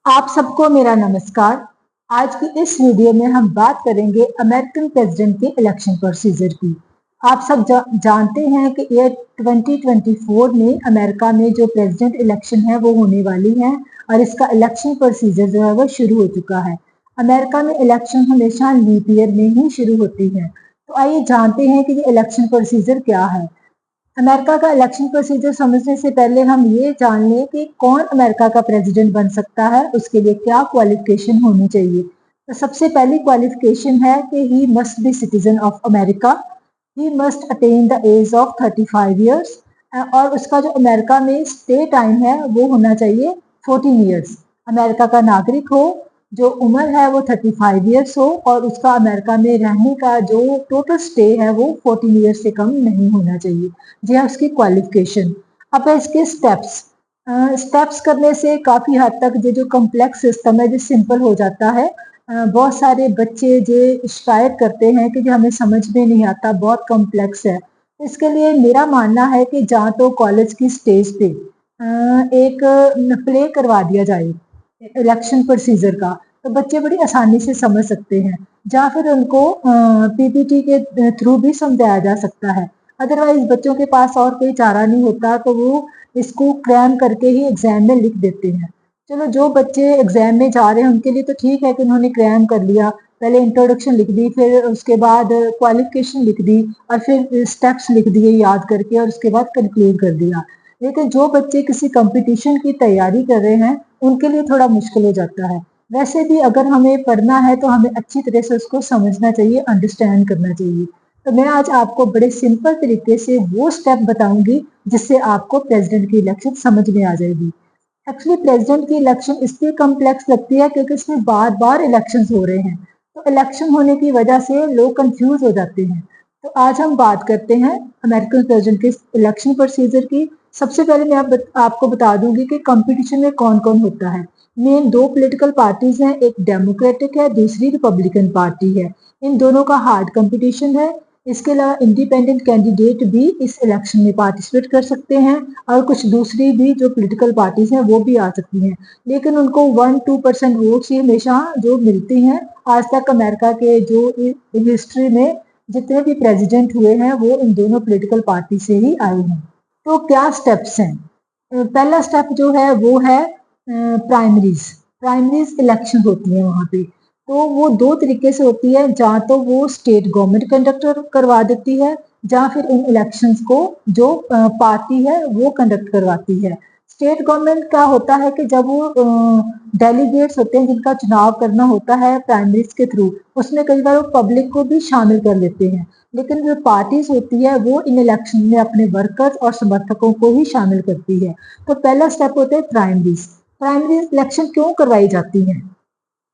आप सबको मेरा नमस्कार। आज की इस वीडियो में हम बात करेंगे अमेरिकन प्रेसिडेंट के इलेक्शन प्रोसीजर की। आप सब जानते हैं कि ये 2024 में अमेरिका में जो प्रेसिडेंट इलेक्शन है वो होने वाली है और इसका इलेक्शन प्रोसीजर जो है वो शुरू हो चुका है। अमेरिका में इलेक्शन हमेशा लीप ईयर में ही शुरू होती है। तो आइए जानते हैं कि ये इलेक्शन प्रोसीजर क्या है। अमेरिका का इलेक्शन प्रोसीजर समझने से पहले हम ये जान लें कि कौन अमेरिका का प्रेसिडेंट बन सकता है, उसके लिए क्या क्वालिफिकेशन होनी चाहिए। तो सबसे पहली क्वालिफिकेशन है कि he must be citizen of America, he must attain the age of 35 years और उसका जो अमेरिका में स्टे टाइम है वो होना चाहिए 14 ईयर्स। अमेरिका का नागरिक हो, जो उम्र है वो 35 ईयर्स हो और उसका अमेरिका में रहने का जो टोटल स्टे है वो 14 ईयर्स से कम नहीं होना चाहिए। जी हाँ, उसकी क्वालिफिकेशन। अब है इसके स्टेप्स। स्टेप्स करने से काफ़ी हद तक ये जो कॉम्प्लेक्स सिस्टम है जो सिंपल हो जाता है। बहुत सारे बच्चे जो शिकायत करते हैं कि जो हमें समझ में नहीं आता, बहुत कॉम्प्लेक्स है। इसके लिए मेरा मानना है कि जहाँ तो कॉलेज की स्टेज पे एक प्ले करवा दिया जाए इलेक्शन प्रोसीजर का, तो बच्चे बड़ी आसानी से समझ सकते हैं। या फिर उनको पीपीटी के थ्रू भी समझाया जा सकता है। अदरवाइज बच्चों के पास और कोई चारा नहीं होता तो वो इसको क्रैम करके ही एग्जाम में लिख देते हैं। चलो, जो बच्चे एग्जाम में जा रहे हैं उनके लिए तो ठीक है कि उन्होंने क्रैम कर लिया, पहले इंट्रोडक्शन लिख दी, फिर उसके बाद क्वालिफिकेशन लिख दी और फिर स्टेप्स लिख दिए याद करके और उसके बाद कंक्लूड कर दिया। लेकिन जो बच्चे किसी कंपटीशन की तैयारी कर रहे हैं उनके लिए थोड़ा मुश्किल हो जाता है। वैसे भी अगर हमें पढ़ना है तो हमें अच्छी तरह से उसको समझना चाहिए, अंडरस्टैंड करना चाहिए। तो मैं आज आपको बड़े सिंपल तरीके से वो स्टेप बताऊंगी जिससे आपको प्रेसिडेंट की इलेक्शन समझ में आ जाएगी। एक्चुअली प्रेसिडेंट की इलेक्शन इसलिए कॉम्प्लेक्स लगती है क्योंकि इसमें बार बार इलेक्शंस हो रहे हैं। तो इलेक्शन होने की वजह से लोग कंफ्यूज हो जाते हैं। तो आज हम बात करते हैं अमेरिकन प्रेसिडेंट के इलेक्शन प्रोसीजर की। सबसे पहले मैं आपको बता दूंगी कि कंपटीशन में कौन कौन होता है। मेन दो पॉलिटिकल पार्टीज हैं, एक डेमोक्रेटिक है, दूसरी रिपब्लिकन पार्टी है। इन दोनों का हार्ड कंपटीशन है। इसके अलावा इंडिपेंडेंट कैंडिडेट भी इस इलेक्शन में पार्टिसिपेट कर सकते हैं और कुछ दूसरी भी जो पॉलिटिकल पार्टीज हैं वो भी आ सकती हैं, लेकिन उनको 1-2% वोट्स ही हमेशा जो मिलती हैं। आज तक अमेरिका के जो हिस्ट्री में जितने भी प्रेसिडेंट हुए हैं वो इन दोनों पॉलिटिकल पार्टी से ही आए हैं। तो क्या स्टेप्स हैं? पहला स्टेप जो है वो है प्राइमरीज। प्राइमरीज इलेक्शन होती है वहाँ पे। तो वो दो तरीके से होती है, जहाँ तो वो स्टेट गवर्नमेंट कंडक्ट करवा देती है, जहाँ फिर इन इलेक्शंस को जो पार्टी है वो कंडक्ट करवाती है। स्टेट गवर्नमेंट का होता है कि जब वो डेलीगेट्स होते हैं जिनका चुनाव करना होता है प्राइमरीज के थ्रू, उसमें कई बार वो पब्लिक को भी शामिल कर लेते हैं। लेकिन जो पार्टीज होती है वो इन इलेक्शन में अपने वर्कर्स और समर्थकों को ही शामिल करती है। तो पहला स्टेप होता है प्राइमरीज। प्राइमरीज इलेक्शन क्यों करवाई जाती है?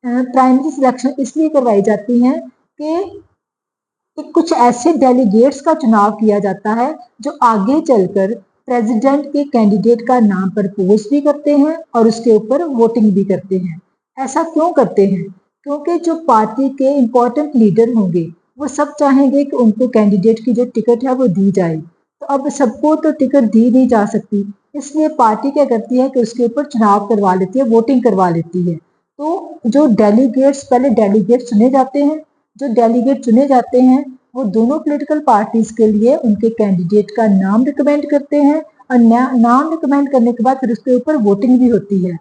प्राइमरी सिलेक्शन इसलिए करवाई जाती हैं कि कुछ ऐसे डेलीगेट्स का चुनाव किया जाता है जो आगे चलकर प्रेसिडेंट के कैंडिडेट का नाम प्रपोज भी करते हैं और उसके ऊपर वोटिंग भी करते हैं। ऐसा क्यों करते हैं? क्योंकि जो पार्टी के इम्पोर्टेंट लीडर होंगे वो सब चाहेंगे कि उनको कैंडिडेट की जो टिकट है वो दी जाए। तो अब सबको तो टिकट दी नहीं जा सकती, इसलिए पार्टी क्या करती है कि उसके ऊपर चुनाव करवा लेती है, वोटिंग करवा लेती है। तो जो डेलीगेट्स पहले डेलीगेट चुने जाते हैं, जो डेलीगेट चुने जाते हैं वो दोनों पॉलिटिकल पार्टीज के लिए उनके कैंडिडेट का नाम रिकमेंड करते हैं और नाम रिकमेंड करने के बाद फिर उसके ऊपर वोटिंग भी होती है।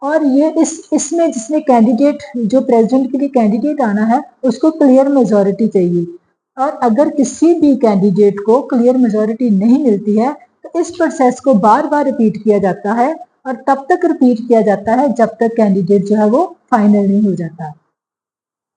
और ये इसमें जिसमें कैंडिडेट जो प्रेसिडेंट के लिए कैंडिडेट आना है उसको क्लियर मेजोरिटी चाहिए। और अगर किसी भी कैंडिडेट को क्लियर मेजोरिटी नहीं मिलती है तो इस प्रोसेस को बार बार रिपीट किया जाता है और तब तक रिपीट किया जाता है जब तक कैंडिडेट जो है वो फाइनल नहीं हो जाता।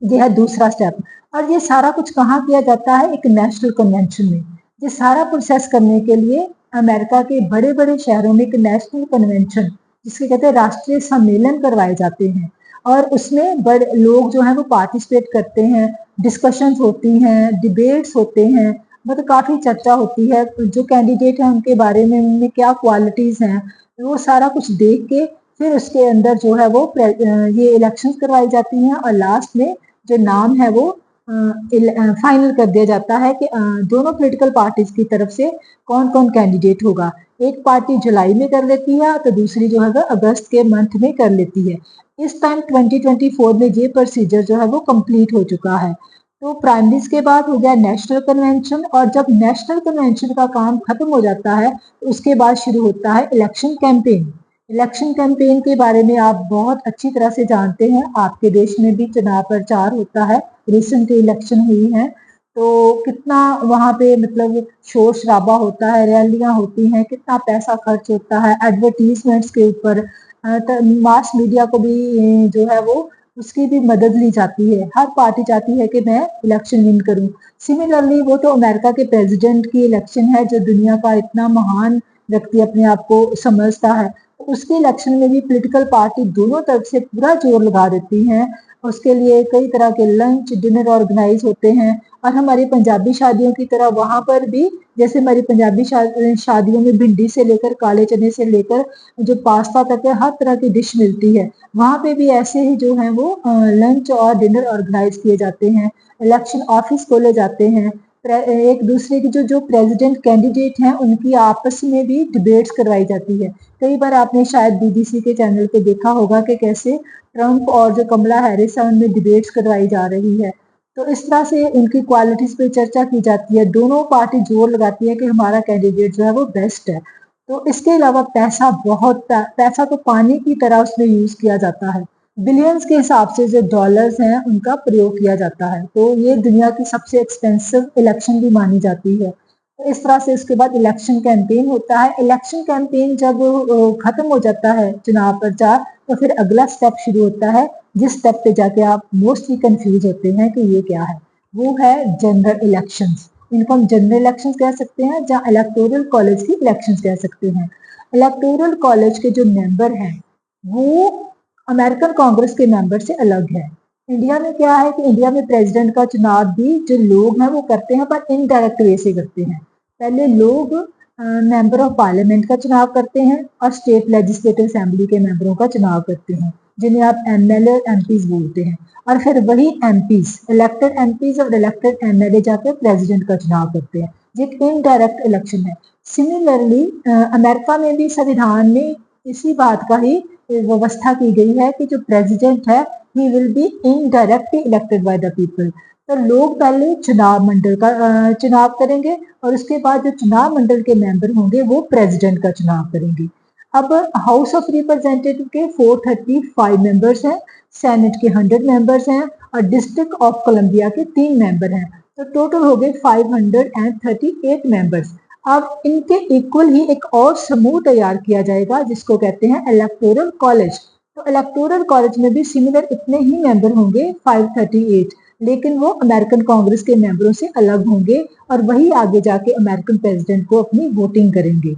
ये है दूसरा स्टेप। और ये सारा कुछ कहाँ किया जाता है? एक नेशनल कन्वेंशन में। ये सारा प्रोसेस करने के लिए अमेरिका के बड़े बड़े शहरों में एक नेशनल कन्वेंशन, जिसके कहते हैं राष्ट्रीय सम्मेलन, करवाए जाते हैं और उसमें बड़े लोग जो है वो पार्टिसिपेट करते हैं। डिस्कशंस होती हैं, डिबेट्स होते हैं, मतलब काफी चर्चा होती है। जो कैंडिडेट है उनके बारे में, उनमें क्या क्वालिटीज हैं, वो सारा कुछ देख के फिर उसके अंदर जो है वो ये इलेक्शंस करवाई जाती हैं और लास्ट में जो नाम है वो फाइनल कर दिया जाता है कि दोनों पॉलिटिकल पार्टीज की तरफ से कौन कौन कैंडिडेट होगा। एक पार्टी जुलाई में कर लेती है तो दूसरी जो है वो अगस्त के मंथ में कर लेती है। इस टाइम 2024 में ये प्रोसीजर जो है वो कंप्लीट हो चुका है। तो प्राइमरीज के बाद हो गया नेशनल कन्वेंशन, और जब नेशनल कन्वेंशन का काम खत्म हो जाता है तो उसके बाद शुरू होता है इलेक्शन कैंपेन। इलेक्शन कैंपेन के बारे में आप बहुत अच्छी तरह से जानते हैं, आपके देश में भी चुनाव प्रचार होता है, रिसेंट इलेक्शन हुई है, तो कितना वहाँ पे मतलब शोर शराबा होता है, रैलियां होती हैं, कितना पैसा खर्च होता है एडवर्टीजमेंट्स के ऊपर। तो मास मीडिया को भी जो है वो उसकी भी मदद ली जाती है। हर पार्टी चाहती है कि मैं इलेक्शन विन करूं। सिमिलरली वो तो अमेरिका के प्रेसिडेंट की इलेक्शन है, जो दुनिया का इतना महान व्यक्ति अपने आप को समझता है, तो उसके इलेक्शन में भी पॉलिटिकल पार्टी दोनों तरफ से पूरा जोर लगा देती हैं। उसके लिए कई तरह के लंच डिनर ऑर्गेनाइज होते हैं, और हमारी पंजाबी शादियों की तरह वहाँ पर भी, जैसे हमारी पंजाबी शादियों में भिंडी से लेकर काले चने से लेकर जो पास्ता तक है, हर तरह की डिश मिलती है, वहाँ पे भी ऐसे ही जो है वो लंच और डिनर ऑर्गेनाइज किए जाते हैं। इलेक्शन ऑफिस खोले जाते हैं। एक दूसरे की जो जो प्रेसिडेंट कैंडिडेट हैं उनकी आपस में भी डिबेट्स करवाई जाती है। कई बार आपने शायद बीबीसी के चैनल पे देखा होगा कि कैसे ट्रंप और जो कमला हैरिस है उनमें डिबेट्स करवाई जा रही है। तो इस तरह से उनकी क्वालिटीज पे चर्चा की जाती है, दोनों पार्टी जोर लगाती है कि हमारा कैंडिडेट जो है वो बेस्ट है। तो इसके अलावा पैसा बहुत पैसा तो पानी की तरह उसमें यूज किया जाता है। बिलियंस के हिसाब से जो डॉलर्स हैं उनका प्रयोग किया जाता है, तो ये दुनिया की सबसे एक्सपेंसिव इलेक्शन भी मानी जाती है। तो इस तरह से उसके बाद इलेक्शन कैंपेन होता है। इलेक्शन कैंपेन जब खत्म हो जाता है चुनाव प्रचार, तो फिर अगला स्टेप शुरू होता है, जिस स्टेप पे जाके आप मोस्टली कंफ्यूज होते हैं कि ये क्या है। वो है जनरल इलेक्शंस। इनको हम जनरल इलेक्शंस कह सकते हैं, या इलेक्टोरल कॉलेज की इलेक्शंस कह सकते हैं। इलेक्टोरल कॉलेज के जो मेंबर हैं वो अमेरिकन कांग्रेस के मेंबर से अलग है। इंडिया में क्या है कि इंडिया में प्रेसिडेंट का चुनाव भी जो लोग हैं वो करते हैं, पर इनडायरेक्ट वे से करते हैं। पहले लोग मेंबर ऑफ पार्लियामेंट का चुनाव करते हैं और स्टेट लेजिस्लेटिव असेंबली के मेंबरों का चुनाव करते हैं, जिन्हें आप एमएलए और एमपीज बोलते हैं। और फिर वही एमपीज, इलेक्टेड एमपीज और इलेक्टेड एमएलए जाकर प्रेसिडेंट का चुनाव करते हैं। ये एक इनडायरेक्ट इलेक्शन है। सिमिलरली अमेरिका में भी संविधान में इसी बात का ही व्यवस्था की गई है कि जो प्रेसिडेंट है he will be indirectly elected by the people. तो लोग पहले चुनाव मंडल का चुनाव करेंगे, और उसके बाद जो चुनाव मंडल के मेंबर होंगे वो प्रेसिडेंट का चुनाव करेंगे। अब हाउस ऑफ रिप्रेजेंटेटिव के 435 मेंबर्स हैं, सेनेट के 100 मेंबर्स हैं, और डिस्ट्रिक्ट ऑफ कोलंबिया के 3 मेंबर हैं। तो टोटल हो गए 538 मेंबर्स। अब इनके इक्वल ही एक और समूह तैयार किया जाएगा जिसको कहते हैं इलेक्टोरल कॉलेज। तो इलेक्टोरल कॉलेज में भी सिमिलर इतने ही मेंबर होंगे 538, लेकिन वो अमेरिकन कांग्रेस के मेंबरों से अलग होंगे, और वही आगे जाके अमेरिकन प्रेसिडेंट को अपनी वोटिंग करेंगे।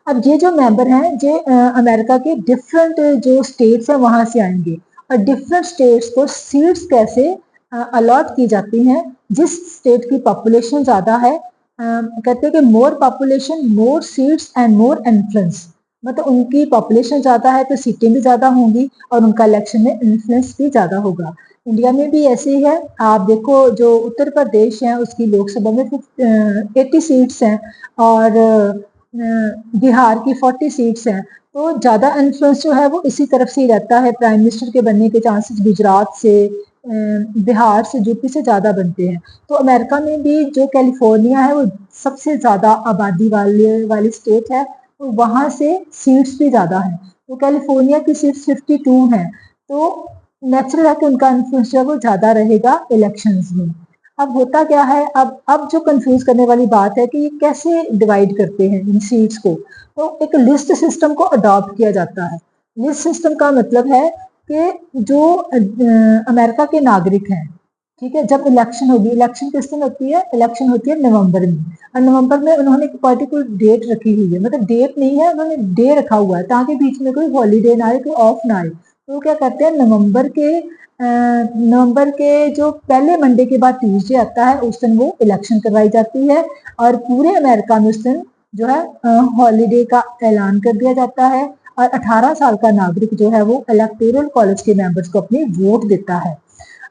अब ये जो मेंबर हैं ये अमेरिका के डिफरेंट जो स्टेट्स हैं वहां से आएंगे, और डिफरेंट स्टेट्स को सीट्स कैसे अलॉट की जाती हैं। जिस स्टेट की पॉपुलेशन ज्यादा है, कहते हैं कि more population more seats and more influence, मतलब उनकी पॉपुलेशन ज्यादा है तो सीटें भी ज्यादा होंगी और उनका इलेक्शन में इन्फ्लुएंस भी ज्यादा होगा। इंडिया में भी ऐसे ही है। आप देखो जो उत्तर प्रदेश है उसकी लोकसभा में 80 सीट्स हैं, और बिहार की 40 सीट्स हैं। तो ज्यादा इन्फ्लुएंस जो है वो इसी तरफ से ही रहता है। प्राइम मिनिस्टर के बनने के चांसेस गुजरात से, बिहार से, यूपी से ज्यादा बनते हैं। तो अमेरिका में भी जो कैलिफोर्निया है वो सबसे ज्यादा आबादी वाली स्टेट है, तो वहां से सीट्स भी ज्यादा हैं। तो कैलिफोर्निया की सीट्स 52 हैं, तो नेचुरल है कि उनका इन्फ्लुएंस जो है वो ज्यादा रहेगा इलेक्शंस में। अब होता क्या है, अब जो कंफ्यूज करने वाली बात है कि ये कैसे डिवाइड करते हैं इन सीट्स को। तो एक लिस्ट सिस्टम को अडॉप्ट किया जाता है। लिस्ट सिस्टम का मतलब है कि जो अमेरिका के नागरिक हैं, ठीक है, जब इलेक्शन होगी, इलेक्शन किस दिन होती है, इलेक्शन होती है नवंबर में, और नवंबर में उन्होंने एक पर्टिकुलर डेट रखी हुई है, मतलब डेट नहीं है, उन्होंने डे रखा हुआ है ताकि बीच में कोई हॉलीडे ना आए, कोई ऑफ ना आए। तो क्या करते हैं, नवंबर के जो पहले मंडे के बाद ट्यूसडे आता है उस दिन वो इलेक्शन करवाई जाती है, और पूरे अमेरिका में उस दिन जो है हॉलीडे का ऐलान कर दिया जाता है, और 18 साल का नागरिक जो है वो इलेक्टोरल कॉलेज के मेंबर्स को अपनी वोट देता है।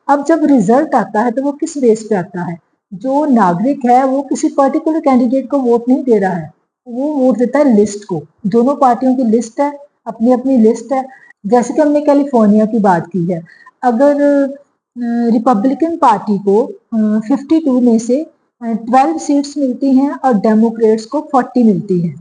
अब जब रिजल्ट आता है तो वो किस बेस पे आता है, जो नागरिक है वो किसी पर्टिकुलर कैंडिडेट को वोट नहीं दे रहा है, वो वोट देता है लिस्ट को। दोनों पार्टियों की लिस्ट है, अपनी अपनी लिस्ट है। जैसे कि हमने कैलिफोर्निया की बात की है, अगर रिपब्लिकन पार्टी को 52 में से 12 सीट्स मिलती हैं और डेमोक्रेट्स को 40 मिलती हैं,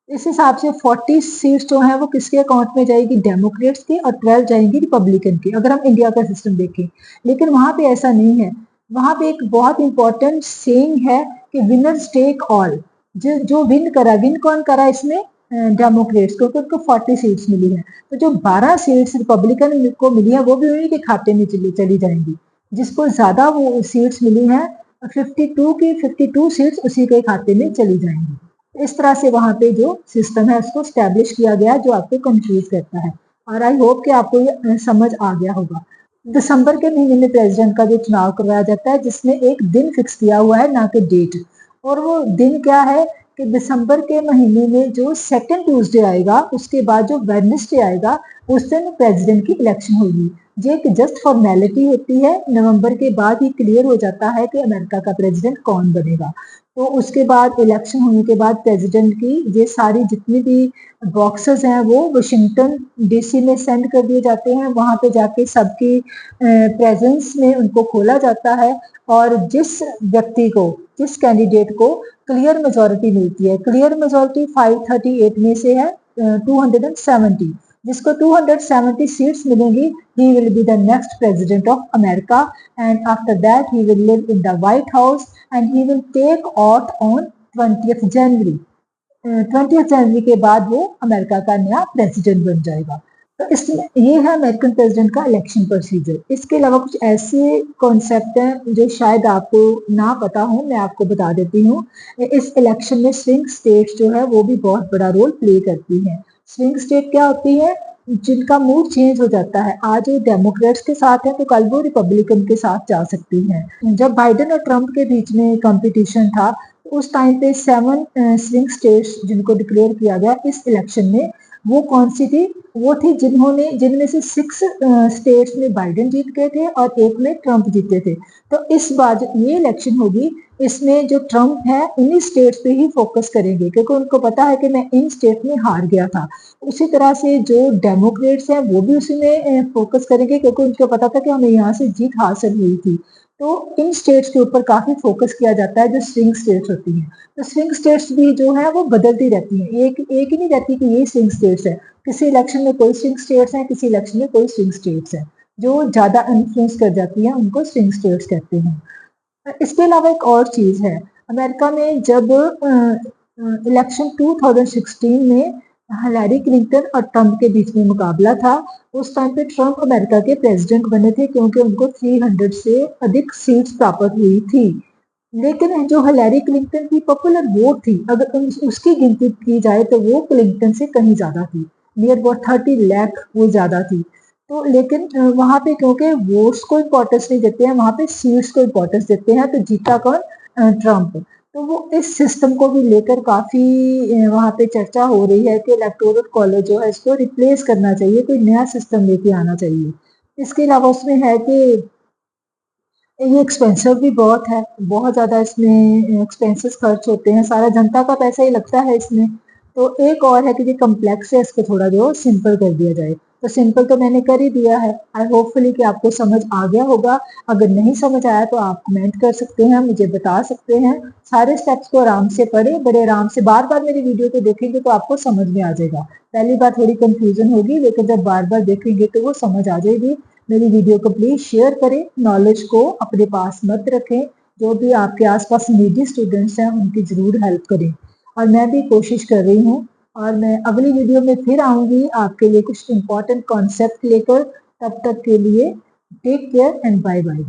इस हिसाब से 40 सीट्स जो हैं वो किसके अकाउंट में जाएगी, डेमोक्रेट्स के, और 12 जाएंगी रिपब्लिकन के, अगर हम इंडिया का सिस्टम देखें। लेकिन वहां पे ऐसा नहीं है, वहां पे एक बहुत इंपॉर्टेंट सेइंग है कि विनर्स टेक ऑल। जो जो विन करा, विन कौन करा इसमें, डेमोक्रेट्स, क्योंकि उनको 40 सीट्स मिली है। तो जो 12 सीट्स रिपब्लिकन को मिली है वो भी उन्हीं के खाते में चली जाएंगी। जिसको ज्यादा वो सीट्स मिली हैं, 52 की 52 सीट्स उसी के खाते में चली जाएंगी। इस तरह से वहां पे जो सिस्टम है उसको स्टैब्लिश किया गया, जो आपको कंफ्यूज करता है। और आई होप कि आपको ये समझ आ गया होगा। दिसंबर के महीने में प्रेसिडेंट का जो चुनाव करवाया जाता है, जिसमें एक दिन फिक्स किया हुआ है, ना कि डेट। और वो दिन क्या है कि दिसंबर के महीने में जो सेकंड ट्यूसडे आएगा, उसके बाद जो वेडनेसडे आएगा, उस दिन प्रेसिडेंट की इलेक्शन होगी। ये एक जस्ट फॉर्मेलिटी होती है, नवंबर के बाद ही क्लियर हो जाता है कि अमेरिका का प्रेसिडेंट कौन बनेगा। तो उसके बाद इलेक्शन होने के बाद प्रेसिडेंट की ये सारी जितनी भी बॉक्सेस हैं वो वाशिंगटन डीसी में सेंड कर दिए जाते हैं। वहां पे जाके सबकी प्रेजेंस में उनको खोला जाता है, और जिस व्यक्ति को, जिस कैंडिडेट को क्लियर मेजोरिटी मिलती है, क्लियर मेजोरिटी 538 में से है 270, जिसको 270 सीट्स मिलेंगी, he will be the next president of America, and after that he will live in the White House and he will take oath on 20th January। 20th जनवरी के बाद वो अमेरिका का नया प्रेसिडेंट बन जाएगा। तो इसमें ये है अमेरिकन प्रेसिडेंट का इलेक्शन प्रोसीजर। इसके अलावा कुछ ऐसे कॉन्सेप्ट हैं जो शायद आपको ना पता हो, मैं आपको बता देती हूँ। इस इलेक्शन में स्विंग स्टेट्स जो है वो भी बहुत बड़ा रोल प्ले करती हैं। स्विंग स्टेट क्या होती है, जिनका मूड चेंज हो जाता है। आज वो डेमोक्रेट्स के साथ है तो कल वो रिपब्लिकन के साथ जा सकती हैं। जब बाइडेन और ट्रंप के बीच में कंपटीशन था, उस टाइम पे 7 स्विंग स्टेट्स जिनको डिक्लेयर किया गया इस इलेक्शन में, वो कौन सी थी, वो थी जिनमें से 6 स्टेट्स में बाइडेन जीत गए थे और एक में ट्रंप जीते थे। तो इस बार जो ये इलेक्शन होगी, इसमें जो ट्रंप है इन्हीं स्टेट्स पे ही फोकस करेंगे, क्योंकि उनको पता है कि मैं इन स्टेट में हार गया था। उसी तरह से जो डेमोक्रेट्स हैं वो भी उसी में फोकस करेंगे, क्योंकि उनको पता था कि हमें यहाँ से जीत हासिल हुई थी। तो इन स्टेट्स के ऊपर काफी फोकस किया जाता है, जो स्विंग स्टेट्स होती हैं। तो स्विंग स्टेट्स भी जो है वो बदलती रहती हैं, एक ही नहीं रहती कि ये स्विंग स्टेट्स है। किसी इलेक्शन में कोई स्विंग स्टेट्स हैं, किसी इलेक्शन में कोई स्विंग स्टेट्स है। जो ज्यादा इन्फ्लुएंस कर जाती है उनको स्विंग स्टेट्स कहते हैं। इसके अलावा एक और चीज है, अमेरिका में जब इलेक्शन 2016 में हिलारी क्लिंटन और ट्रंप के बीच में मुकाबला था, उस टाइम पे ट्रंप अमेरिका के प्रेसिडेंट बने थे, क्योंकि उनको 300 से अधिक सीट्स प्राप्त हुई थी। लेकिन जो हिलारी क्लिंटन की पॉपुलर वोट थी, अगर उसकी गिनती की जाए तो वो क्लिंटन से कहीं ज्यादा थी, नियर अबाउट 30 लाख वो ज्यादा थी। तो लेकिन वहां पे क्योंकि वोट्स को इम्पोर्टेंस नहीं देते हैं, वहां पे सीट्स को इम्पोर्टेंस देते हैं, तो जीता कौन, ट्रंप। तो वो इस सिस्टम को भी लेकर काफी वहां पे चर्चा हो रही है कि इलेक्टोरल कॉलेज जो है इसको रिप्लेस करना चाहिए, कोई नया सिस्टम लेके आना चाहिए। इसके अलावा उसमें है कि ये एक्सपेंसिव भी बहुत है, बहुत ज़्यादा इसमें एक्सपेंसेस खर्च होते हैं, सारा जनता का पैसा ही लगता है इसमें। तो एक और है कि ये कम्प्लेक्स है, इसको थोड़ा जो सिंपल कर दिया जाए। तो सिंपल तो मैंने कर ही दिया है। आई होपफुली कि आपको समझ आ गया होगा। अगर नहीं समझ आया तो आप कमेंट कर सकते हैं, मुझे बता सकते हैं। सारे स्टेप्स को आराम से पढ़े, बड़े आराम से बार बार मेरी वीडियो को देखेंगे तो आपको समझ में आ जाएगा। पहली बार थोड़ी कंफ्यूजन होगी, लेकिन जब बार बार देखेंगे तो वो समझ आ जाएगी। मेरी वीडियो को प्लीज शेयर करें, नॉलेज को अपने पास मत रखें। जो भी आपके आसपास नीडी स्टूडेंट्स हैं उनकी जरूर हेल्प करें। और मैं भी कोशिश कर रही हूँ, और मैं अगली वीडियो में फिर आऊंगी आपके लिए कुछ इंपॉर्टेंट कॉन्सेप्ट लेकर। तब तक के लिए take care and bye bye.